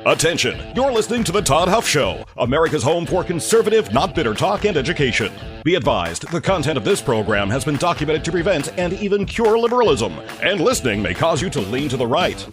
Attention, you're listening to The Todd Huff Show, America's home for conservative, not bitter talk and education. Be advised, the content of this program has been documented to prevent and even cure liberalism, and listening may cause you to lean to the right.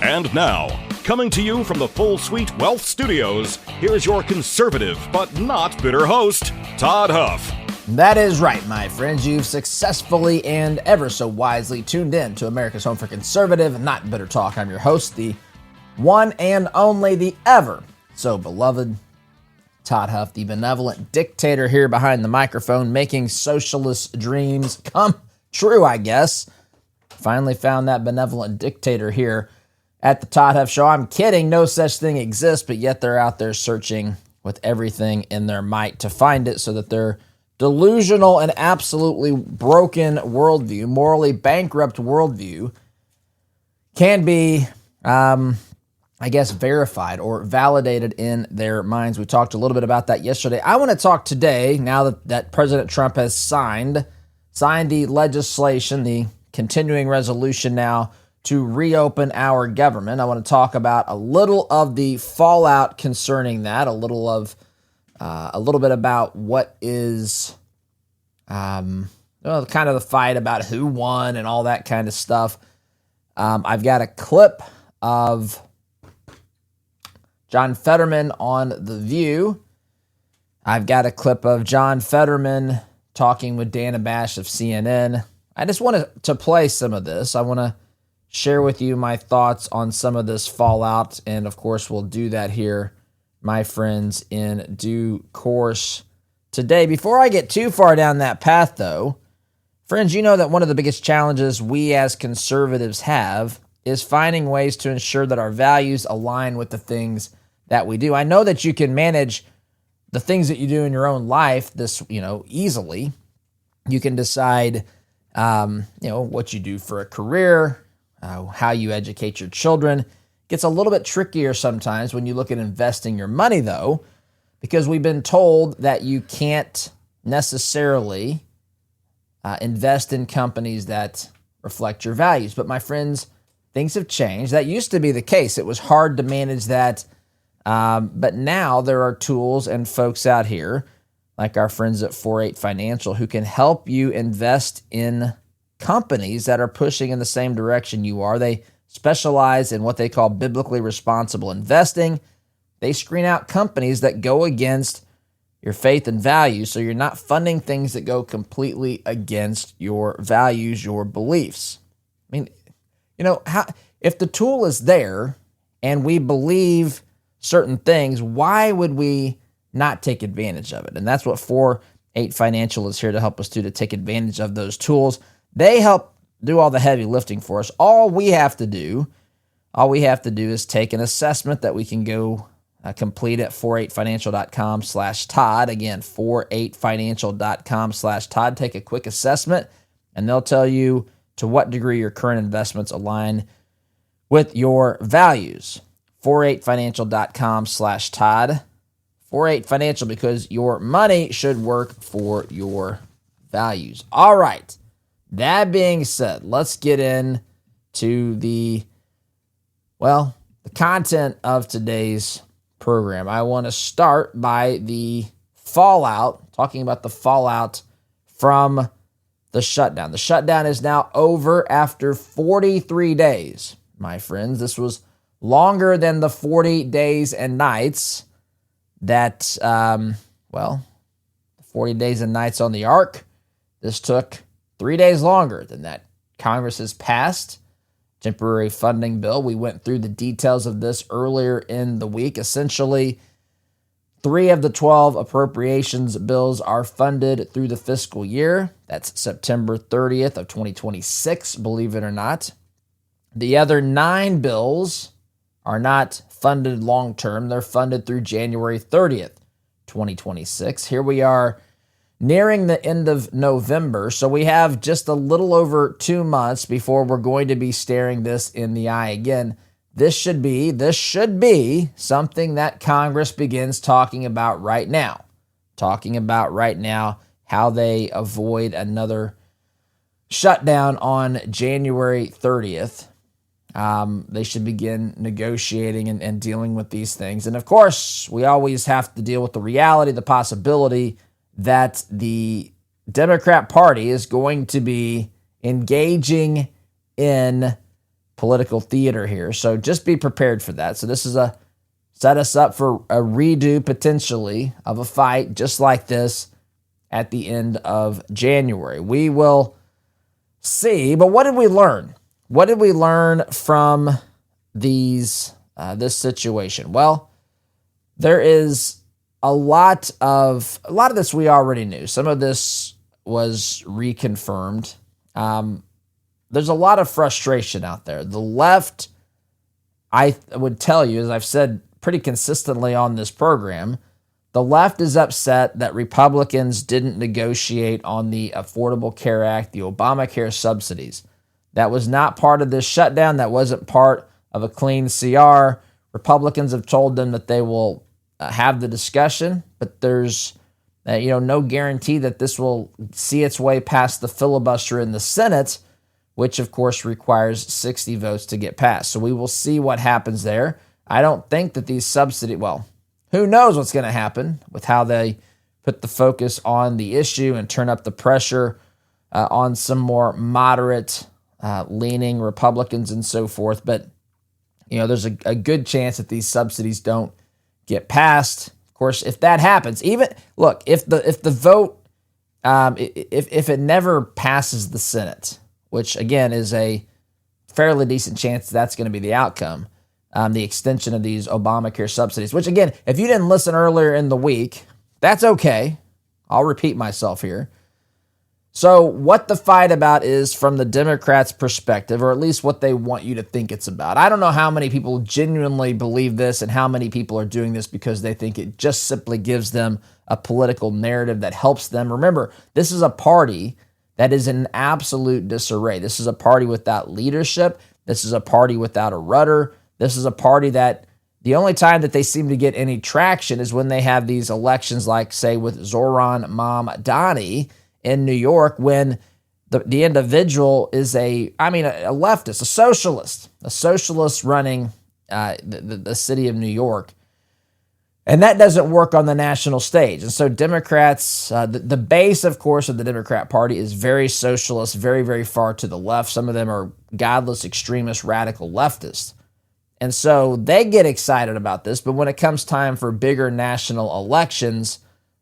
And now, coming to you from the Full Suite Wealth Studios, here's your conservative but not bitter host, Todd Huff. That is right, my friends. You've successfully and ever so wisely tuned in to America's home for conservative, not bitter talk. I'm your host, the one and only, the ever so beloved Todd Huff, the benevolent dictator here behind the microphone, making socialist dreams come true, I guess. Finally found that benevolent dictator here at the Todd Huff Show. I'm kidding. No such thing exists, but yet they're out there searching with everything in their might to find it so that their delusional and absolutely broken worldview, morally bankrupt worldview, can be, verified or validated in their minds. We talked a little bit about that yesterday. I want to talk today, now that President Trump has signed the legislation, the continuing resolution now to reopen our government. I want to talk about a little of the fallout concerning that, a little bit about what is, kind of the fight about who won and all that kind of stuff. I've got a clip of John Fetterman on The View. I've got a clip of John Fetterman talking with Dana Bash of CNN. I just wanted to play some of this. I want to share with you my thoughts on some of this fallout, and of course we'll do that here, my friends, in due course today. Before I get too far down that path, though, friends, you know that one of the biggest challenges we as conservatives have is finding ways to ensure that our values align with the things that we do. I know that you can manage the things that you do in your own life easily. You can decide what you do for a career, how you educate your children. Gets a little bit trickier sometimes when you look at investing your money, though, because we've been told that you can't necessarily invest in companies that reflect your values. But my friends, things have changed. That used to be the case. It was hard to manage that. But now there are tools and folks out here, like our friends at 48 Financial, who can help you invest in companies that are pushing in the same direction you are. They specialize in what they call biblically responsible investing. They screen out companies that go against your faith and values, so you're not funding things that go completely against your values, your beliefs. I mean, if the tool is there and we believe certain things, why would we not take advantage of it? And that's what 48 Financial is here to help us do, to take advantage of those tools. They help do all the heavy lifting for us. All we have to do is take an assessment that we can go complete at 48financial.com/Todd. Again, 48financial.com/Todd. Take a quick assessment, and they'll tell you to what degree your current investments align with your values. 48financial.com/Todd. 48 Financial, because your money should work for your values. All right. That being said, let's get into the content of today's program. I want to start by talking about the fallout from the shutdown. The shutdown is now over after 43 days, my friends. This was longer than the 40 days and nights that, 40 days and nights on the Ark. This took 3 days longer than that. Congress has passed temporary funding bill. We went through the details of this earlier in the week. Essentially, 3 of the 12 appropriations bills are funded through the fiscal year. That's September 30th of 2026, believe it or not. The other 9 bills are not funded long-term. They're funded through January 30th, 2026. Here we are nearing the end of November, so we have just a little over 2 months before we're going to be staring this in the eye again. this should be something that Congress begins talking about right now. How they avoid another shutdown on January 30th. They should begin negotiating and dealing with these things. And of course, we always have to deal with the reality, the possibility that the Democrat Party is going to be engaging in political theater here. So just be prepared for that. So this is set us up for a redo potentially of a fight just like this at the end of January. We will see. But what did we learn? What did we learn from this situation? Well, there is a lot of this we already knew. Some of this was reconfirmed. There's a lot of frustration out there. The left, I would tell you, as I've said pretty consistently on this program, the left is upset that Republicans didn't negotiate on the Affordable Care Act, the Obamacare subsidies. That was not part of this shutdown. That wasn't part of a clean CR. Republicans have told them that they will have the discussion, but there's no guarantee that this will see its way past the filibuster in the Senate, which of course requires 60 votes to get passed. So we will see what happens there. I don't think that these subsidies, who knows what's going to happen with how they put the focus on the issue and turn up the pressure on some more moderate leaning Republicans and so forth. But, there's a good chance that these subsidies don't get passed. Of course, if that happens, if the vote, if it never passes the Senate, which again is a fairly decent chance that's going to be the outcome, the extension of these Obamacare subsidies, which again, if you didn't listen earlier in the week, that's okay. I'll repeat myself here. So what the fight about is from the Democrats' perspective, or at least what they want you to think it's about. I don't know how many people genuinely believe this and how many people are doing this because they think it just simply gives them a political narrative that helps them. Remember, this is a party that is in absolute disarray. This is a party without leadership. This is a party without a rudder. This is a party that the only time that they seem to get any traction is when they have these elections like, say, with Zohran Mamdani in New York, when the individual is a leftist, a socialist running the city of New York. And that doesn't work on the national stage. And so Democrats, the base, of course, of the Democrat Party is very socialist, very, very far to the left. Some of them are godless, extremist, radical leftists. And so they get excited about this. But when it comes time for bigger national elections,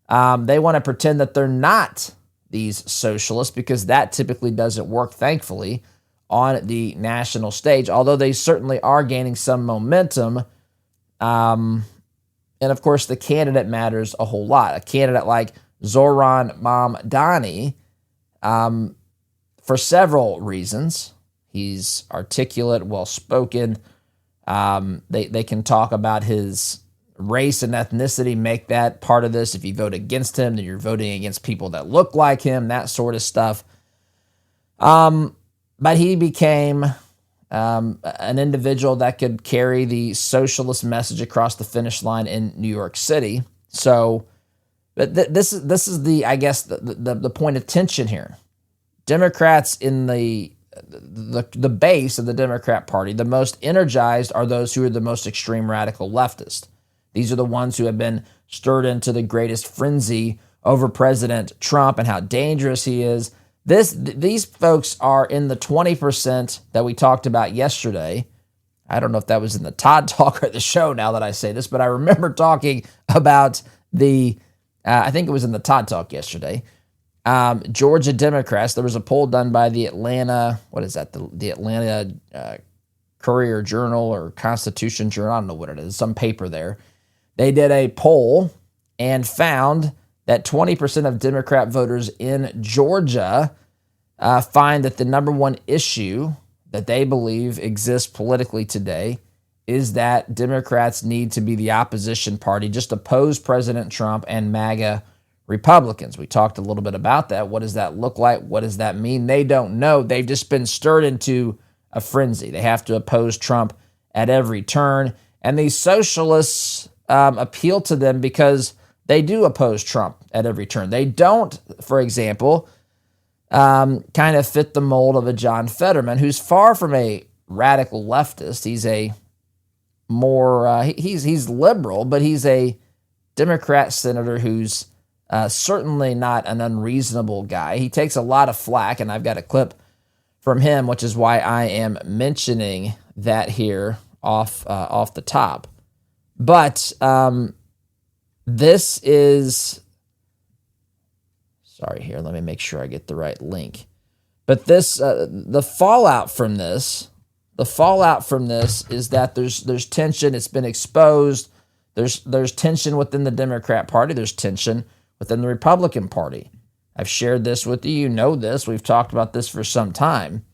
they want to pretend that they're not these socialists because that typically doesn't work, thankfully, on the national stage, although they certainly are gaining some momentum. And of course, the candidate matters a whole lot. A candidate like Zohran Mamdani, for several reasons. He's articulate, well-spoken. They can talk about his race and ethnicity, make that part of this. If you vote against him, then you're voting against people that look like him, that sort of stuff. But he became an individual that could carry the socialist message across the finish line in New York City. So this is the point of tension here. Democrats in the base of the Democrat Party, the most energized are those who are the most extreme radical leftist. These are the ones who have been stirred into the greatest frenzy over President Trump and how dangerous he is. These folks are in the 20% that we talked about yesterday. I don't know if that was in the Todd Talk or the show now that I say this, but I remember talking about I think it was in the Todd Talk yesterday, Georgia Democrats. There was a poll done by the Atlanta, the Atlanta Courier Journal or Constitution Journal, I don't know what it is, some paper there. They did a poll and found that 20% of Democrat voters in Georgia find that the number one issue that they believe exists politically today is that Democrats need to be the opposition party, just oppose President Trump and MAGA Republicans. We talked a little bit about that. What does that look like? What does that mean? They don't know. They've just been stirred into a frenzy. They have to oppose Trump at every turn. And these socialists appeal to them because they do oppose Trump at every turn. They don't, for example, kind of fit the mold of a John Fetterman, who's far from a radical leftist. He's a more, he's liberal, but he's a Democrat senator who's certainly not an unreasonable guy. He takes a lot of flack, and I've got a clip from him, which is why I am mentioning that here off the top. But this is, sorry here, let me make sure I get the right link. But this, the fallout from this is that there's tension. It's been exposed. There's tension within the Democrat Party. There's tension within the Republican Party. I've shared this with you. You know this. We've talked about this for some time.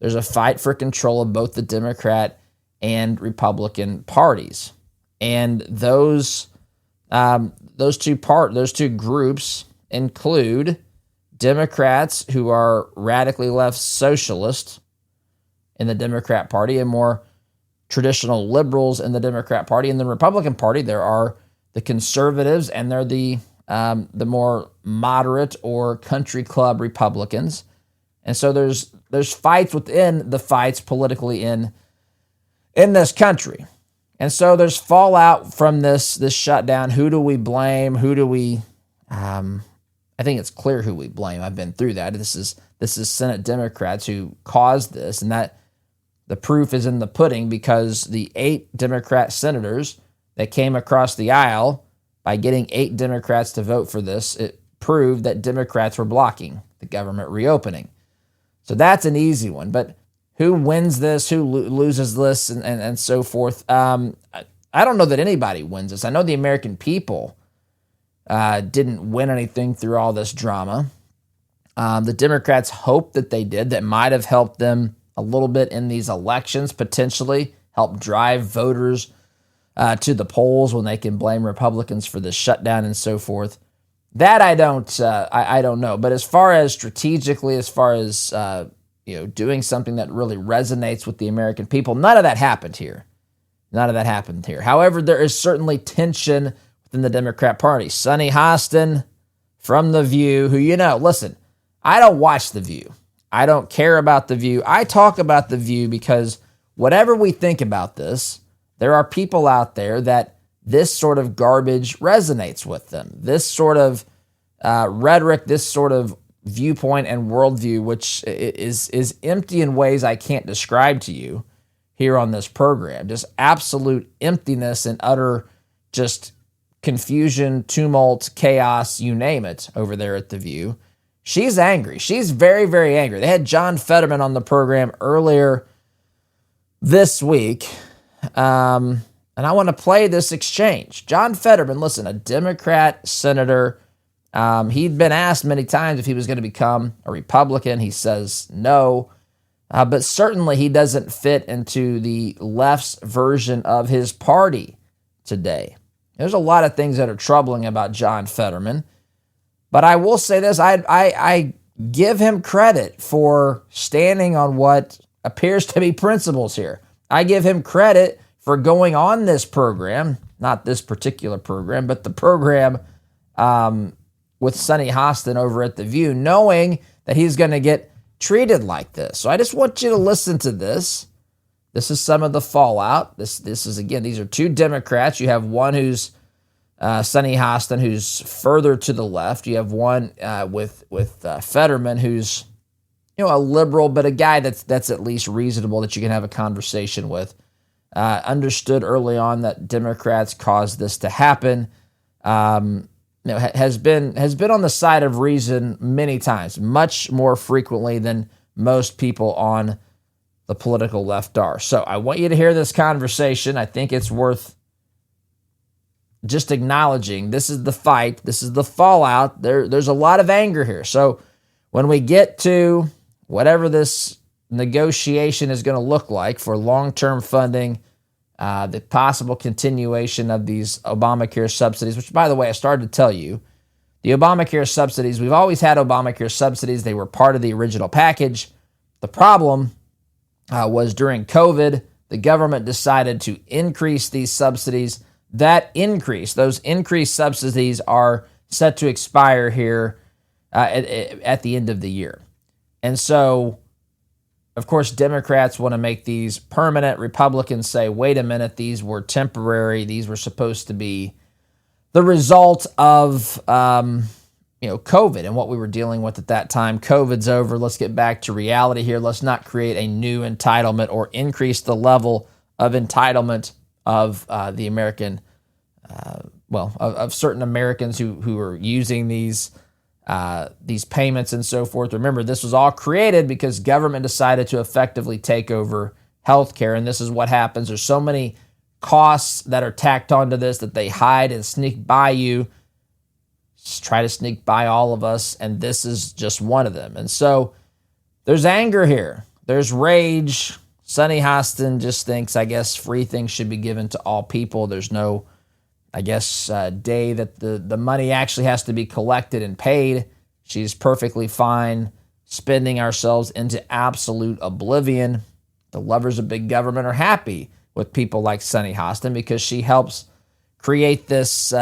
There's a fight for control of both the Democrat and Republican parties, and those two groups include Democrats who are radically left socialists in the Democrat Party and more traditional liberals in the Democrat Party. In the Republican Party, there are the conservatives, and they're the more moderate or country club Republicans. And so there's fights within the fights politically in this country. And so there's fallout from this shutdown. Who do we blame? Who do we I think it's clear who we blame. I've been through that. This is Senate Democrats who caused this, and that the proof is in the pudding, because the 8 Democrat senators that came across the aisle by getting 8 Democrats to vote for this, it proved that Democrats were blocking the government reopening. So that's an easy one. But who wins this? Who loses this? And so forth. I don't know that anybody wins this. I know the American people didn't win anything through all this drama. The Democrats hope that they did. That might have helped them a little bit in these elections, potentially help drive voters to the polls when they can blame Republicans for the shutdown and so forth. That I don't know. But as far as strategically, as far as doing something that really resonates with the American people, none of that happened here. However, there is certainly tension within the Democrat Party. Sonny Hostin from The View, who, listen, I don't watch The View. I don't care about The View. I talk about The View because whatever we think about this, there are people out there that this sort of garbage resonates with them. This sort of rhetoric, this sort of viewpoint and worldview, which is empty in ways I can't describe to you here on this program. Just absolute emptiness and utter just confusion, tumult, chaos, you name it, over there at The View. She's angry. She's very, very angry. They had John Fetterman on the program earlier this week, and I want to play this exchange. John Fetterman, listen, a Democrat senator. He'd been asked many times if he was going to become a Republican. He says no, but certainly he doesn't fit into the left's version of his party today. There's a lot of things that are troubling about John Fetterman, but I will say this, I give him credit for standing on what appears to be principles here. I give him credit for going on this program, not this particular program, but the program with Sonny Hostin over at The View, knowing that he's going to get treated like this. So I just want you to listen to this. This is some of the fallout. This is, again, these are 2 Democrats. You have one who's Sonny Hostin, who's further to the left. You have one with Fetterman, who's a liberal, but a guy that's at least reasonable that you can have a conversation with. Understood early on that Democrats caused this to happen. Has been on the side of reason many times, much more frequently than most people on the political left are. So I want you to hear this conversation. I think it's worth just acknowledging. This is the fight. This is the fallout. There's a lot of anger here. So when we get to whatever this negotiation is going to look like for long-term funding, the possible continuation of these Obamacare subsidies, which, by the way, I started to tell you, the Obamacare subsidies, we've always had Obamacare subsidies. They were part of the original package. The problem was during COVID, the government decided to increase these subsidies. Those increased subsidies are set to expire here at the end of the year. And so, of course, Democrats want to make these permanent. Republicans say, wait a minute, these were temporary. These were supposed to be the result of COVID and what we were dealing with at that time. COVID's over. Let's get back to reality here. Let's not create a new entitlement or increase the level of entitlement of the American, of certain Americans who are using these payments and so forth. Remember, this was all created because government decided to effectively take over healthcare, and this is what happens. There's so many costs that are tacked onto this that they hide and sneak by you. Just try to sneak by all of us, and this is just one of them. And so there's anger here. There's rage. Sunny Hostin just thinks, I guess, free things should be given to all people. There's no, day that the money actually has to be collected and paid. She's perfectly fine spending ourselves into absolute oblivion. The lovers of big government are happy with people like Sunny Hostin because she helps create this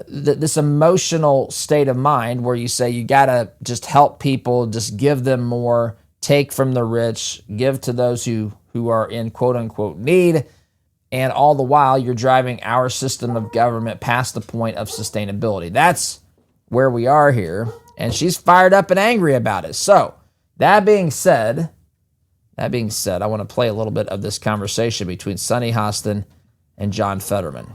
this emotional state of mind where you say you got to just help people, just give them more, take from the rich, give to those who are in quote-unquote need, and all the while you're driving our system of government past the point of sustainability. That's where we are here, and she's fired up and angry about it. So, that being said, I want to play a little bit of this conversation between Sunny Hostin and John Fetterman.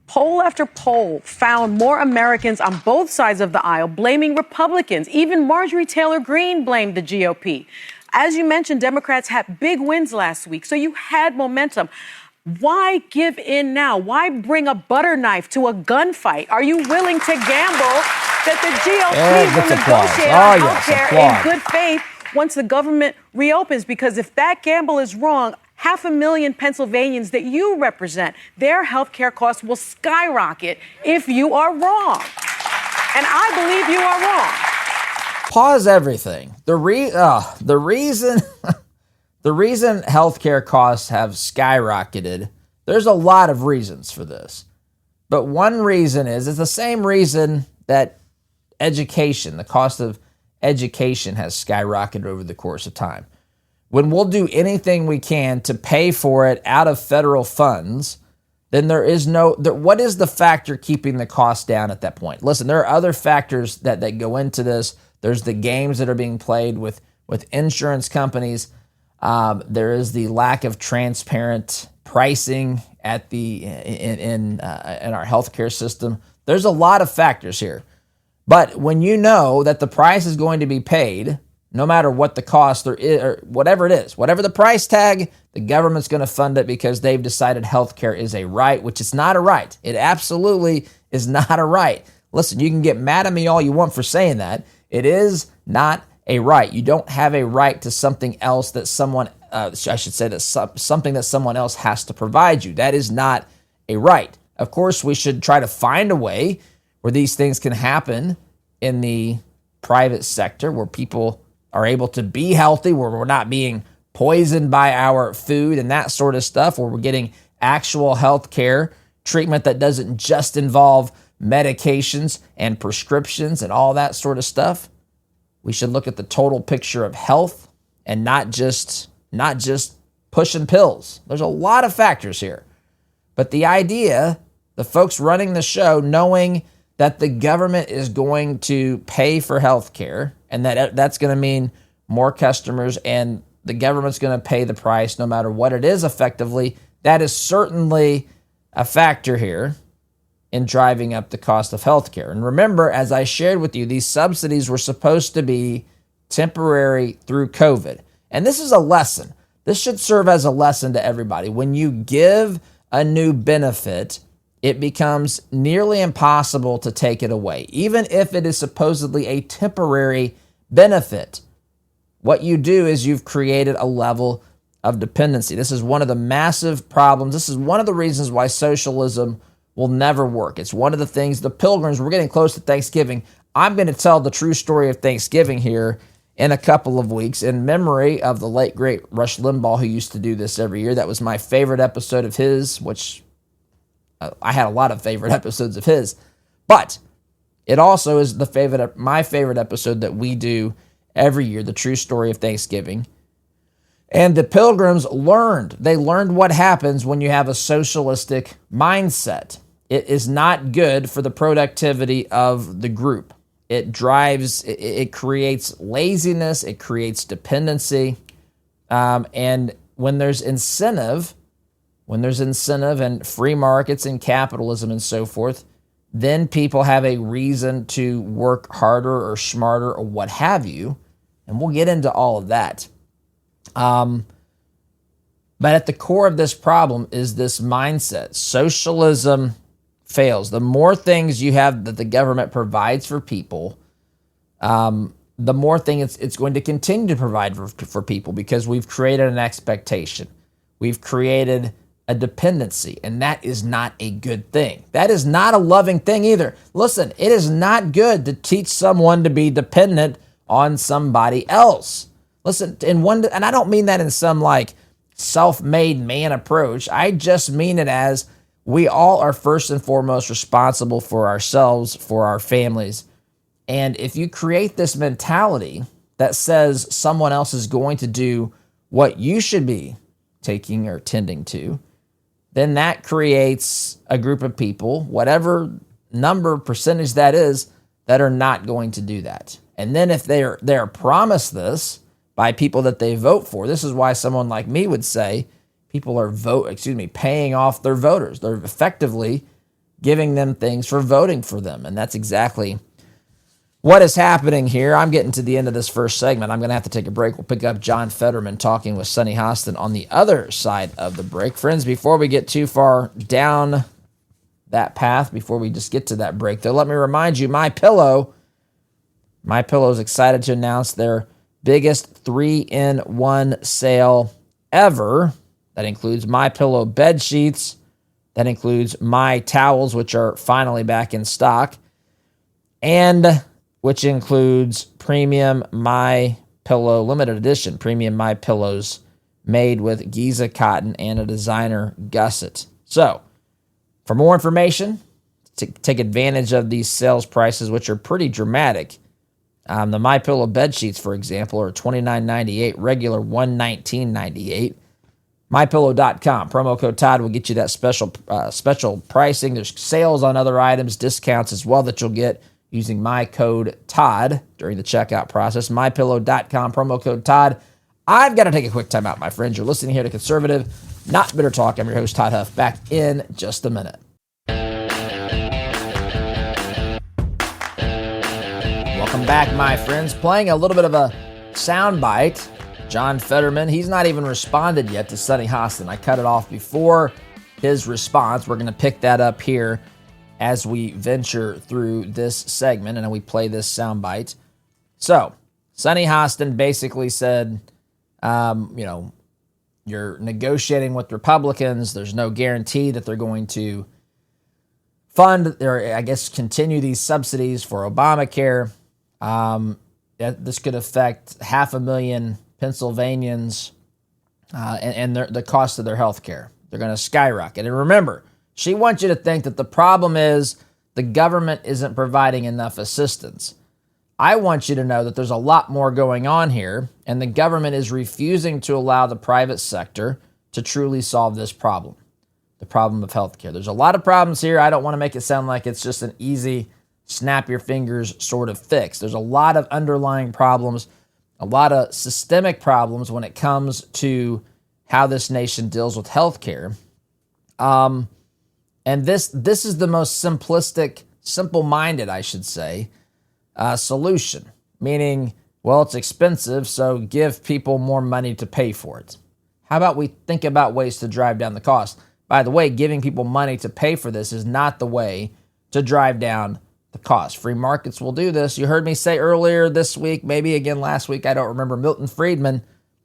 Poll after poll found more Americans on both sides of the aisle blaming Republicans. Even Marjorie Taylor Greene blamed the GOP. As you mentioned, Democrats had big wins last week, so you had momentum. Why give in now? Why bring a butter knife to a gunfight? Are you willing to gamble that the GOP will negotiate on health care in good faith once the government reopens? Because if that gamble is wrong, 500,000 Pennsylvanians that you represent, their health care costs will skyrocket if you are wrong. And I believe you are wrong. Pause everything. The reason healthcare costs have skyrocketed, there's a lot of reasons for this. But one reason is it's the same reason that education, the cost of education has skyrocketed over the course of time. When we'll do anything we can to pay for it out of federal funds, then what is the factor keeping the cost down at that point? Listen, there are other factors that go into this. There's the games that are being played with insurance companies. There is the lack of transparent pricing in our healthcare system. There's a lot of factors here. But when you know that the price is going to be paid, no matter what the cost or whatever it is, whatever the price tag, the government's going to fund it because they've decided healthcare is a right, which is not a right. It absolutely is not a right. Listen, you can get mad at me all you want for saying that. It is not a right. You don't have a right to something else that something that someone else has to provide you. That is not a right. Of course, we should try to find a way where these things can happen in the private sector, where people are able to be healthy, where we're not being poisoned by our food and that sort of stuff, where we're getting actual health care treatment that doesn't just involve medications and prescriptions and all that sort of stuff. We should look at the total picture of health and not just pushing pills. There's a lot of factors here. But the idea, the folks running the show knowing that the government is going to pay for health care and that's going to mean more customers and the government's going to pay the price no matter what it is effectively, that is certainly a factor here in driving up the cost of health care. And remember, as I shared with you, these subsidies were supposed to be temporary through COVID. And this is a lesson. This should serve as a lesson to everybody. When you give a new benefit, it becomes nearly impossible to take it away, even if it is supposedly a temporary benefit. What you do is you've created a level of dependency. This is one of the massive problems. This is one of the reasons why socialism will never work. It's one of the things, the Pilgrims, we're getting close to Thanksgiving. I'm going to tell the true story of Thanksgiving here in a couple of weeks in memory of the late, great Rush Limbaugh, who used to do this every year. That was my favorite episode of his, which I had a lot of favorite episodes of his. But it also is my favorite episode that we do every year, the true story of Thanksgiving. And the Pilgrims learned what happens when you have a socialistic mindset. It is not good for the productivity of the group. It creates laziness, it creates dependency. And when there's incentive and free markets and capitalism and so forth, then people have a reason to work harder or smarter or what have you. And we'll get into all of that. But at the core of this problem is this mindset. Socialism fails. The more things you have that the government provides for people, the more things it's going to continue to provide for people, because we've created an expectation. We've created a dependency, and that is not a good thing. That is not a loving thing either. Listen, it is not good to teach someone to be dependent on somebody else. Listen, and I don't mean that in some like self-made man approach. I just mean it as we all are first and foremost responsible for ourselves, for our families. And if you create this mentality that says someone else is going to do what you should be taking or tending to, then that creates a group of people, whatever percentage that is, that are not going to do that. And then if they're promised this by people that they vote for, this is why someone like me would say people are paying off their voters. They're effectively giving them things for voting for them. And that's exactly what is happening here. I'm getting to the end of this first segment. I'm going to have to take a break. We'll pick up John Fetterman talking with Sunny Hostin on the other side of the break. Friends, before we get too far down that path, before we just get to that break, though, let me remind you, MyPillow is excited to announce their biggest 3-in-1 sale ever. That includes MyPillow bed sheets. That includes My Towels, which are finally back in stock. And which includes premium MyPillow limited edition, premium MyPillows made with Giza cotton and a designer gusset. So, for more information, to take advantage of these sales prices, which are pretty dramatic, the MyPillow bed sheets, for example, are $29.98, regular $119.98. MyPillow.com. Promo code Todd will get you that special pricing. There's sales on other items, discounts as well that you'll get using my code Todd during the checkout process. MyPillow.com, promo code Todd. I've got to take a quick time out, my friends. You're listening here to Conservative, Not Bitter Talk. I'm your host, Todd Huff. Back in just a minute. Welcome back, my friends. Playing a little bit of a soundbite. John Fetterman, he's not even responded yet to Sunny Hostin. I cut it off before his response. We're going to pick that up here as we venture through this segment and we play this soundbite. So, Sunny Hostin basically said, you're negotiating with Republicans. There's no guarantee that they're going to fund or, continue these subsidies for Obamacare. This could affect 500,000 Pennsylvanians and the cost of their health care. They're going to skyrocket. And remember, she wants you to think that the problem is the government isn't providing enough assistance. I want you to know that there's a lot more going on here, and the government is refusing to allow the private sector to truly solve this problem, the problem of healthcare. There's a lot of problems here. I don't want to make it sound like it's just an easy, snap your fingers sort of fix. There's a lot of underlying problems, a lot of systemic problems when it comes to how this nation deals with healthcare. And this is the most simplistic, simple-minded, I should say, solution. Meaning, well, it's expensive, so give people more money to pay for it. How about we think about ways to drive down the cost? By the way, giving people money to pay for this is not the way to drive down the cost. Free markets will do this. You heard me say earlier this week, maybe again last week, I don't remember, Milton Friedman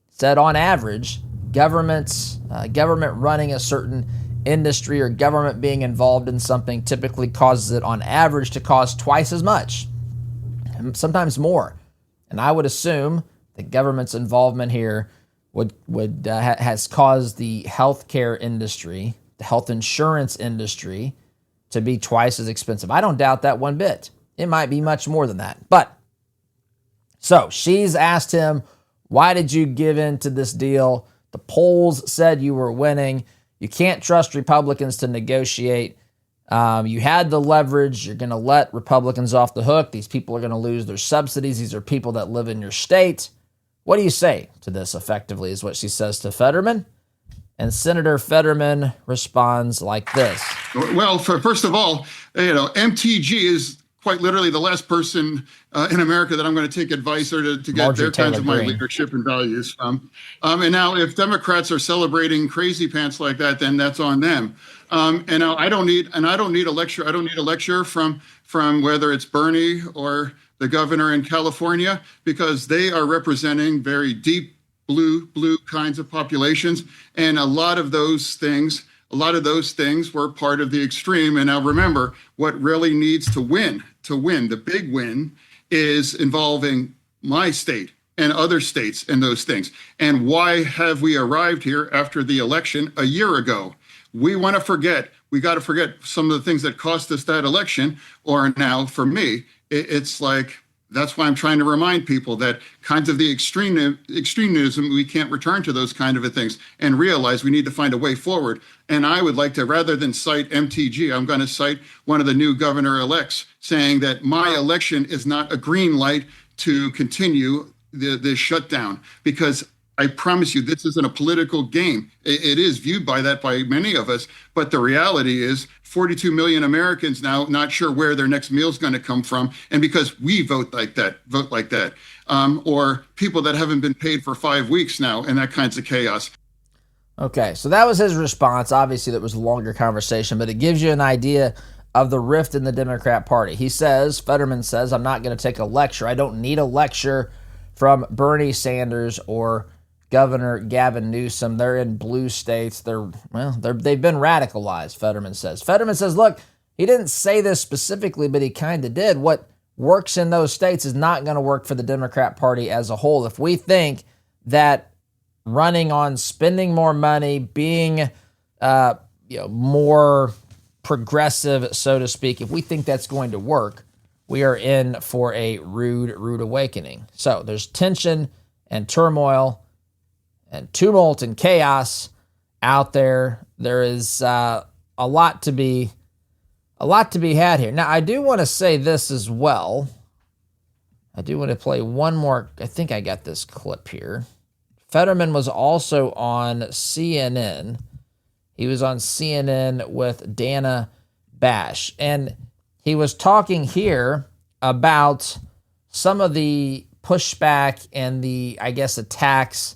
said on average, government running a certain industry or government being involved in something typically causes it on average to cost twice as much, and sometimes more, And I would assume the government's involvement here has caused the healthcare industry, the health insurance industry, to be twice as expensive. I don't doubt that one bit. It might be much more than that. But so she's asked him, why did you give in to this deal? The polls said you were winning. You can't trust Republicans to negotiate. You had the leverage. You're going to let Republicans off the hook. These people are going to lose their subsidies. These are people that live in your state. What do you say to this, effectively, is what she says to Fetterman. And Senator Fetterman responds like this. Well, first of all, MTG is quite literally the last person in America that I'm going to take advice or to get Marjorie their kinds of my Taylor Greene. leadership and values from. And now if Democrats are celebrating crazy pants like that, then that's on them. And now I don't need a lecture. I don't need a lecture from whether it's Bernie or the governor in California, because they are representing very deep blue kinds of populations. And a lot of those things were part of the extreme. And now remember, what really needs to win, the big win, is involving my state and other states in those things. And why have we arrived here after the election a year ago? We got to forget some of the things that cost us that election. Or now for me, it's like, that's why I'm trying to remind people that kinds of the extremism, we can't return to those kind of things and realize we need to find a way forward. And I would like to, rather than cite MTG, I'm going to cite one of the new governor-elects saying that my election is not a green light to continue the shutdown, because I promise you, this isn't a political game. It is viewed by many of us, but the reality is 42 million Americans now not sure where their next meal is going to come from, and because we vote like that, or people that haven't been paid for 5 weeks now, and that kinds of chaos. Okay, so that was his response. Obviously, that was a longer conversation, but it gives you an idea of the rift in the Democrat Party. Fetterman says, I'm not going to take a lecture. I don't need a lecture from Bernie Sanders or Governor Gavin Newsom. They're in blue states. They've been radicalized, Fetterman says. Fetterman says, look, he didn't say this specifically, but he kind of did. What works in those states is not going to work for the Democrat Party as a whole. If we think that running on spending more money, being more progressive, so to speak, if we think that's going to work, we are in for a rude awakening. So there's tension and turmoil and tumult and chaos out there. There is a lot to be had here. Now, I do want to say this as well. I do want to play one more. I think I got this clip here. Fetterman was also on CNN. He was on CNN with Dana Bash, and he was talking here about some of the pushback and the, I guess, attacks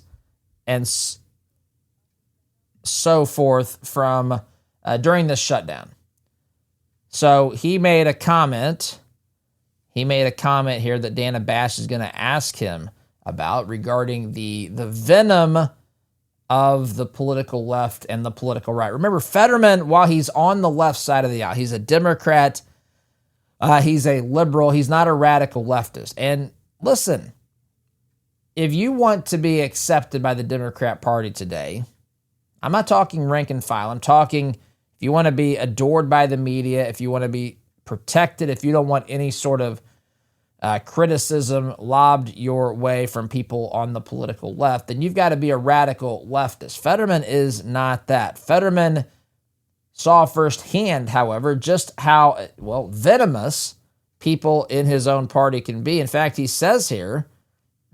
and so forth from during this shutdown. So he made a comment. He made a comment here that Dana Bash is going to ask him about regarding the venom of the political left and the political right. Remember, Fetterman, while he's on the left side of the aisle, he's a Democrat, he's a liberal, he's not a radical leftist. And listen, if you want to be accepted by the Democrat Party today, I'm not talking rank and file. I'm talking if you want to be adored by the media, if you want to be protected, if you don't want any sort of criticism lobbed your way from people on the political left, then you've got to be a radical leftist. Fetterman is not that. Fetterman saw firsthand, however, just how, venomous people in his own party can be. In fact, he says here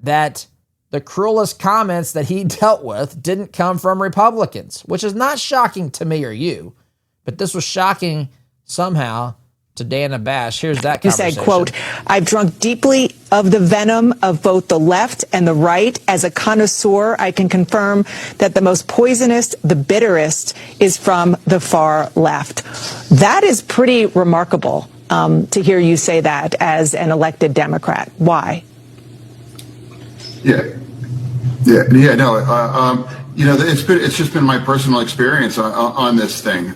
that the cruelest comments that he dealt with didn't come from Republicans, which is not shocking to me or you, but this was shocking somehow to Dana Bash. Here's that conversation. You said, quote, I've drunk deeply of the venom of both the left and the right. As a connoisseur, I can confirm that the most poisonous, the bitterest, is from the far left. That is pretty remarkable to hear you say that as an elected Democrat. Why? No. It's just been my personal experience on this thing.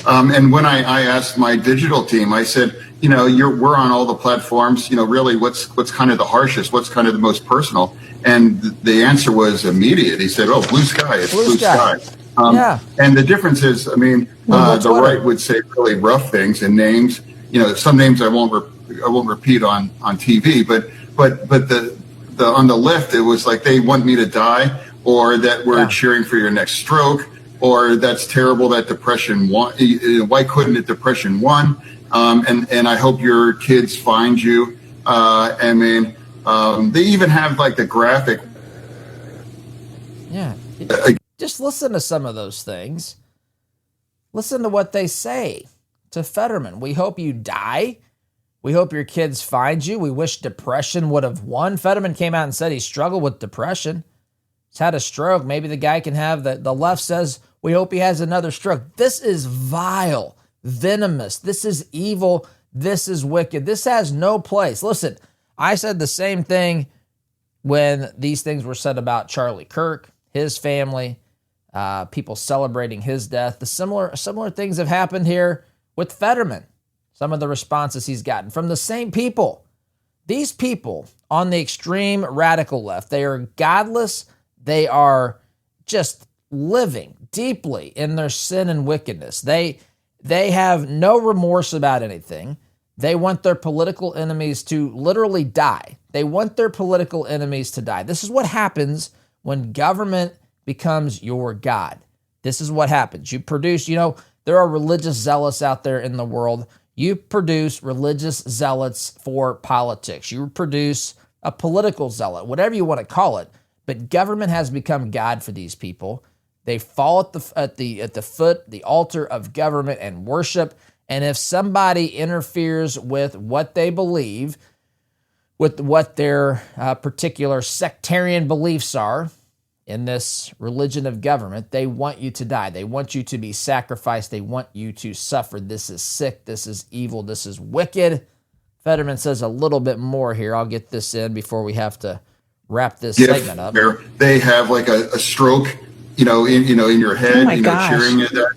And when I asked my digital team, I said, we're on all the platforms. Really, what's kind of the harshest? What's kind of the most personal? And the answer was immediate. He said, "Oh, blue sky. It's blue sky." Yeah. And the difference is, the right would say really rough things and names. Some names I won't repeat on TV, but the on the left, it was like they want me to die, or that we're cheering for your next stroke, or that's terrible that depression won. Why couldn't it depression won? And I hope your kids find you. They even have like the graphic. Yeah. Just listen to some of those things. Listen to what they say to Fetterman. We hope you die. We hope your kids find you. We wish depression would have won. Fetterman came out and said he struggled with depression. He's had a stroke. Maybe the guy can have the left says, we hope he has another stroke. This is vile, venomous. This is evil. This is wicked. This has no place. Listen, I said the same thing when these things were said about Charlie Kirk, his family, people celebrating his death. The similar things have happened here with Fetterman. Some of the responses he's gotten from the same people. These people on the extreme radical left, they are godless. They are just living deeply in their sin and wickedness. They have no remorse about anything. They want their political enemies to literally die. They want their political enemies to die. This is what happens when government becomes your God. This is what happens. You produce, there are religious zealots out there in the world. You produce religious zealots for politics. You produce a political zealot, whatever you want to call it. But government has become God for these people. They fall at the altar of government and worship. And if somebody interferes with what they believe, with what their particular sectarian beliefs are in this religion of government, they want you to die. They want you to be sacrificed. They want you to suffer. This is sick. This is evil. This is wicked. Fetterman says a little bit more here. I'll get this in before we have to wrap this segment up. They have like a stroke, in your head, cheering at that.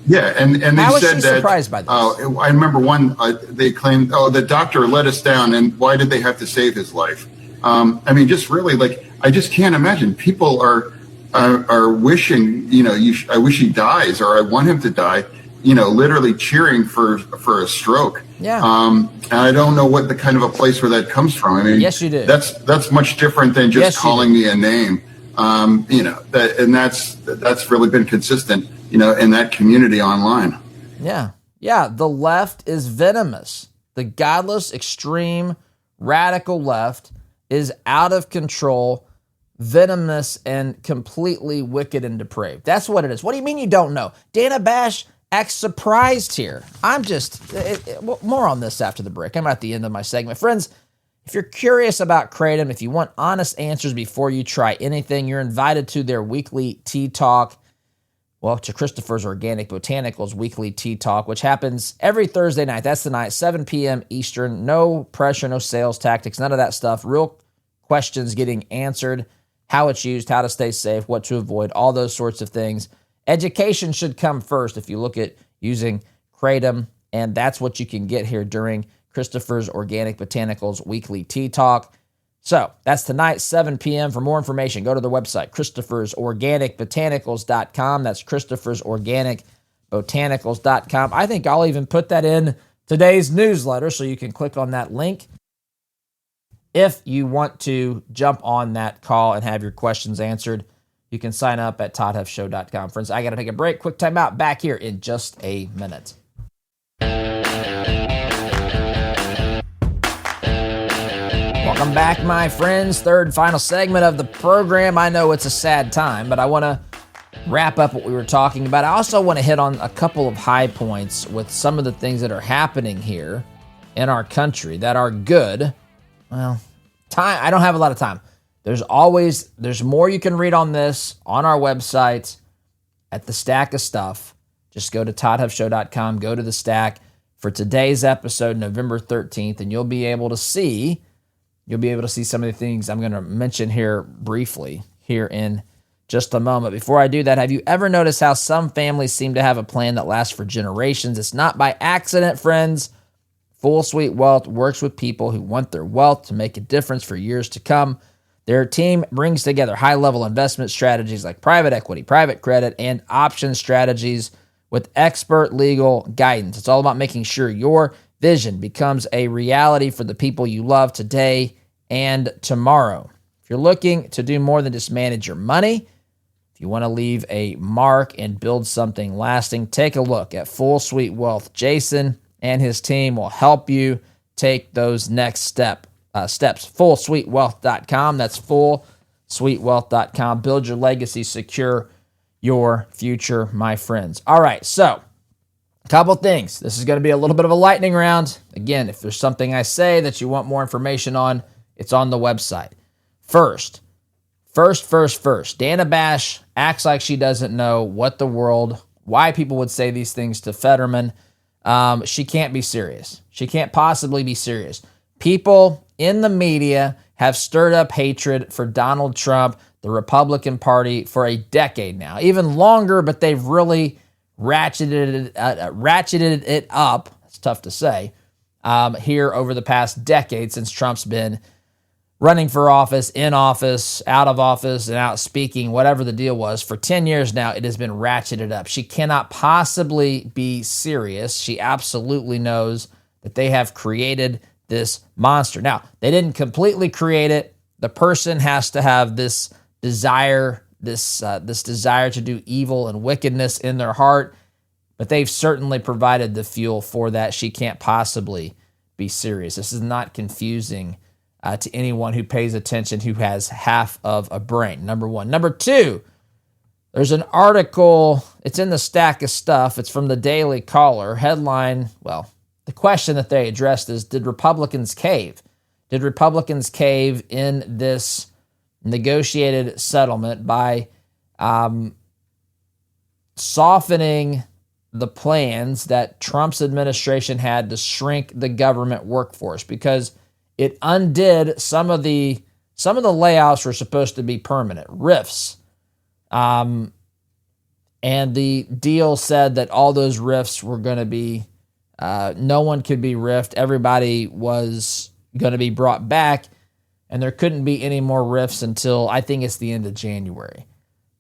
Yeah, and they How said was that. Surprised by this? I remember one. They claimed, the doctor let us down, and why did they have to save his life? Just really, I just can't imagine. People are wishing, I wish he dies, or I want him to die. Literally cheering for a stroke. Yeah. And I don't know what the kind of a place where that comes from. Yes, you do. That's much different than just calling me a name. That's really been consistent, in that community online. Yeah. Yeah. The left is venomous. The godless, extreme, radical left is out of control, venomous, and completely wicked and depraved. That's what it is. What do you mean you don't know? Dana Bash acts surprised here. More on this after the break. I'm at the end of my segment. Friends, if you're curious about Kratom, if you want honest answers before you try anything, you're invited to their weekly tea talk. Well, to Christopher's Organic Botanicals weekly tea talk, which happens every Thursday night. That's the night, 7 p.m. Eastern. No pressure, no sales tactics, none of that stuff. Real questions getting answered, how it's used, how to stay safe, what to avoid, all those sorts of things. Education should come first if you look at using Kratom, and that's what you can get here during Christopher's Organic Botanicals weekly tea talk. So that's tonight, 7 p.m. For more information, go to their website, Christopher'sOrganicBotanicals.com. That's Christopher'sOrganicBotanicals.com. I think I'll even put that in today's newsletter so you can click on that link if you want to jump on that call and have your questions answered. You can sign up at ToddHuffShow.com. Friends, I got to take a break. Quick time out. Back here in just a minute. Welcome back, my friends. Third and final segment of the program. I know it's a sad time, but I want to wrap up what we were talking about. I also want to hit on a couple of high points with some of the things that are happening here in our country that are good. Well, I don't have a lot of time. There's more you can read on this on our website at the Stack of Stuff. Just go to ToddHuffShow.com, go to the Stack for today's episode, November 13th, and you'll be able to see some of the things I'm going to mention here briefly here in just a moment. Before I do that, have you ever noticed how some families seem to have a plan that lasts for generations? It's not by accident, friends. Full Suite Wealth works with people who want their wealth to make a difference for years to come. Their team brings together high-level investment strategies like private equity, private credit, and option strategies with expert legal guidance. It's all about making sure your vision becomes a reality for the people you love today and tomorrow. If you're looking to do more than just manage your money, if you want to leave a mark and build something lasting, take a look at Full Suite Wealth. Jason and his team will help you take those next steps. FullSuiteWealth.com. That's FullSuiteWealth.com. Build your legacy, secure your future, my friends. All right, so a couple things. This is going to be a little bit of a lightning round. Again, if there's something I say that you want more information on, it's on the website. First. Dana Bash acts like she doesn't know why people would say these things to Fetterman. She can't be serious. She can't possibly be serious. People in the media have stirred up hatred for Donald Trump, the Republican Party, for a decade now, even longer, but they've really ratcheted it up. It's tough to say here over the past decade since Trump's been running for office, in office, out of office, and out speaking, whatever the deal was. For 10 years now, it has been ratcheted up. She cannot possibly be serious. She absolutely knows that they have created this monster. Now, they didn't completely create it. The person has to have this desire, this desire to do evil and wickedness in their heart, but they've certainly provided the fuel for that. She can't possibly be serious. This is not confusing to anyone who pays attention, who has half of a brain, number one. Number two, there's an article, it's in the stack of stuff, it's from the Daily Caller, headline, well, the question that they addressed is, did Republicans cave? Did Republicans cave in this negotiated settlement by softening the plans that Trump's administration had to shrink the government workforce? Because it undid some of the layoffs were supposed to be permanent, RIFs. And the deal said that all those RIFs were going to be, no one could be RIFed. Everybody was going to be brought back, and there couldn't be any more RIFs until I think it's the end of January.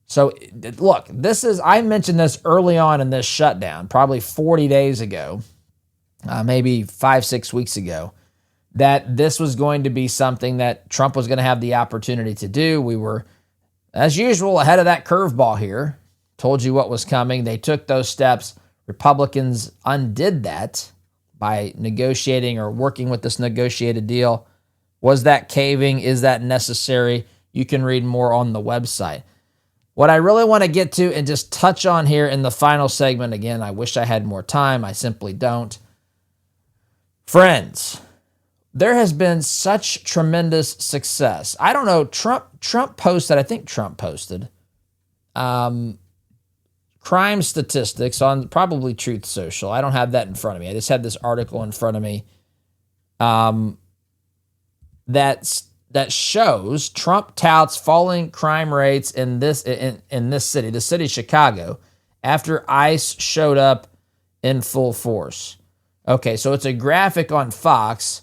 So look, I mentioned this early on in this shutdown, probably 40 days ago, maybe 5-6 weeks ago, that this was going to be something that Trump was going to have the opportunity to do. We were, as usual, ahead of that curveball here. Told you what was coming. They took those steps. Republicans undid that by negotiating or working with this negotiated deal. Was that caving? Is that necessary? You can read more on the website. What I really want to get to and just touch on here in the final segment, again, I wish I had more time. I simply don't. Friends, there has been such tremendous success. I don't know, Trump posted, I think Trump posted, crime statistics on probably Truth Social. I don't have that in front of me. I just had this article in front of me that shows Trump touts falling crime rates in this city, the city of Chicago, after ICE showed up in full force. Okay, so it's a graphic on Fox.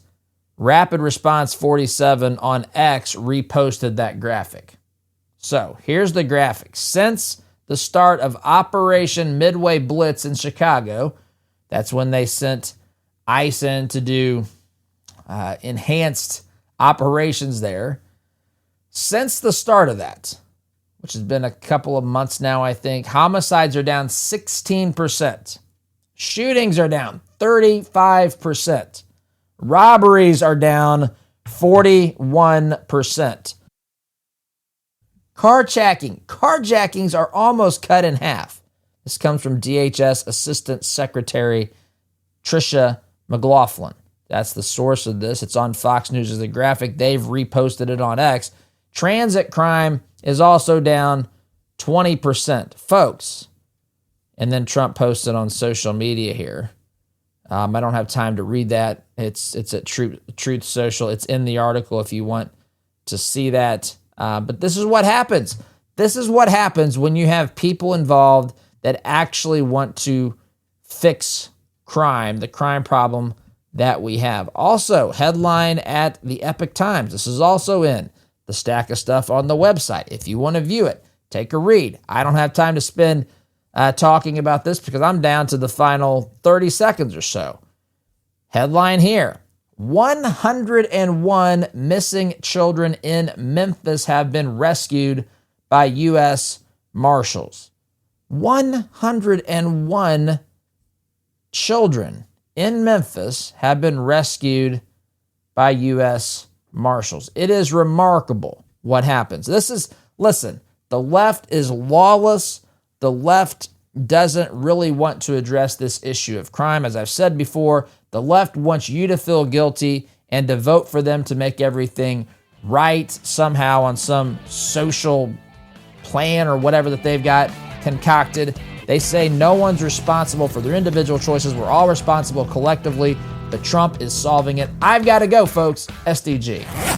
Rapid Response 47 on X reposted that graphic. So here's the graphic. Since the start of Operation Midway Blitz in Chicago, that's when they sent ICE in to do enhanced operations there. Since the start of that, which has been a couple of months now, I think, homicides are down 16%. Shootings are down 35%. Robberies are down 41%. Carjackings are almost cut in half. This comes from DHS Assistant Secretary Tricia McLaughlin. That's the source of this. It's on Fox News as a graphic. They've reposted it on X. Transit crime is also down 20%. Folks, and then Trump posted on social media here. I don't have time to read that. It's at Truth Social. It's in the article if you want to see that. But this is what happens. This is what happens when you have people involved that actually want to fix crime, the crime problem that we have. Also, headline at the Epic Times. This is also in the stack of stuff on the website. If you want to view it, take a read. I don't have time to spend talking about this because I'm down to the final 30 seconds or so. Headline here: 101 missing children in Memphis have been rescued by U.S. Marshals. 101 children in Memphis have been rescued by U.S. Marshals. It is remarkable what happens. Listen, the left is lawless. The left doesn't really want to address this issue of crime. As I've said before, the left wants you to feel guilty and to vote for them to make everything right somehow on some social plan or whatever that they've got concocted. They say no one's responsible for their individual choices. We're all responsible collectively, but Trump is solving it. I've got to go, folks. SDG.